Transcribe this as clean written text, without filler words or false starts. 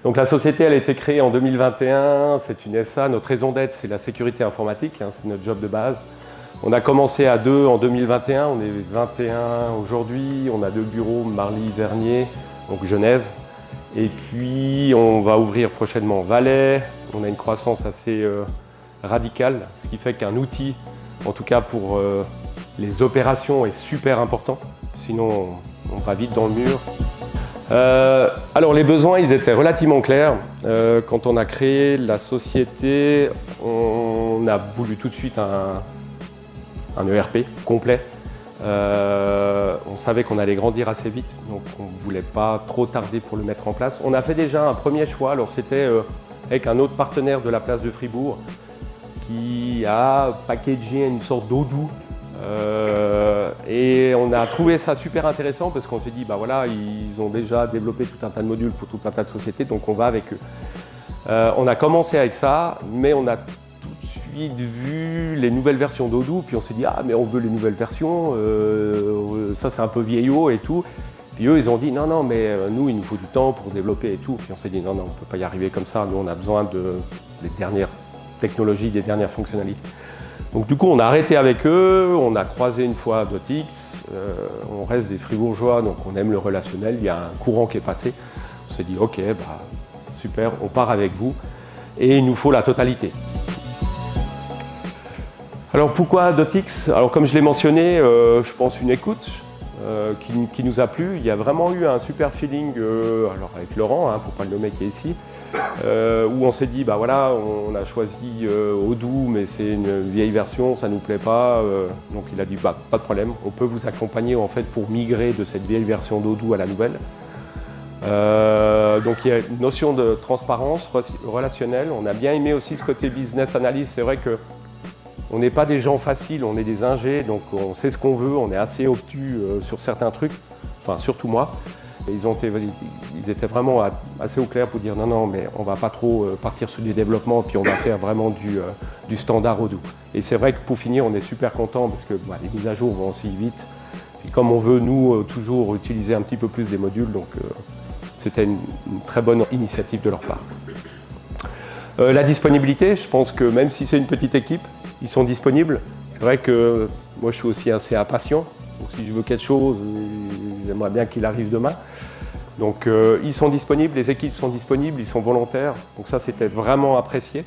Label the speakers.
Speaker 1: Donc la société, elle a été créée en 2021, c'est une SA. Notre raison d'être, c'est la sécurité informatique, hein, c'est notre job de base. On a commencé à 2 en 2021, on est 21 aujourd'hui, on a 2 bureaux, Marly-Vernier, donc Genève. Et puis on va ouvrir prochainement Valais. On a une croissance assez radicale, ce qui fait qu'un outil, en tout cas pour les opérations, est super important. Sinon on va vite dans le mur. Alors les besoins, ils étaient relativement clairs. Quand on a créé la société, on a voulu tout de suite un ERP complet. On savait qu'on allait grandir assez vite, donc on ne voulait pas trop tarder pour le mettre en place. On a fait déjà un premier choix, alors c'était avec un autre partenaire de la place de Fribourg qui a packagé une sorte d'Odoo. Et on a trouvé ça super intéressant parce qu'on s'est dit, bah voilà, ils ont déjà développé tout un tas de modules pour tout un tas de sociétés, donc on va avec eux. On a commencé avec ça, mais on a tout de suite vu les nouvelles versions d'Odoo, puis on s'est dit, ah mais on veut les nouvelles versions, ça c'est un peu vieillot et tout. Puis eux, ils ont dit, non, non, mais nous, il nous faut du temps pour développer et tout. Puis on s'est dit, non, non, on ne peut pas y arriver comme ça, nous on a besoin des dernières technologies, des dernières fonctionnalités. Donc du coup, on a arrêté avec eux, on a croisé une fois Dotix, on reste des Fribourgeois, donc on aime le relationnel, il y a un courant qui est passé. On s'est dit, ok, bah, super, on part avec vous, et il nous faut la totalité. Alors pourquoi Dotix? Alors comme je l'ai mentionné, je pense une écoute qui nous a plu. Il y a vraiment eu un super feeling alors avec Laurent, hein, pour ne pas le nommer, qui est ici, où on s'est dit, bah voilà, on a choisi Odoo, mais c'est une vieille version, ça ne nous plaît pas. Donc il a dit, bah, pas de problème, on peut vous accompagner en fait pour migrer de cette vieille version d'Odoo à la nouvelle. Donc il y a une notion de transparence relationnelle. On a bien aimé aussi ce côté business analyst. C'est vrai que on n'est pas des gens faciles, on est des ingés, donc on sait ce qu'on veut, on est assez obtus sur certains trucs, enfin surtout moi. Ils étaient vraiment assez au clair pour dire non, non, mais on ne va pas trop partir sur du développement, puis on va faire vraiment du standard Odoo. Et c'est vrai que pour finir, on est super content parce que bah, les mises à jour vont aussi vite. Puis comme on veut, nous, toujours utiliser un petit peu plus des modules, donc c'était une très bonne initiative de leur part. La disponibilité, je pense que même si c'est une petite équipe, ils sont disponibles. C'est vrai que moi je suis aussi assez impatient. Donc si je veux quelque chose, j'aimerais bien qu'il arrive demain. Donc ils sont disponibles, les équipes sont disponibles, ils sont volontaires. Donc ça c'était vraiment apprécié.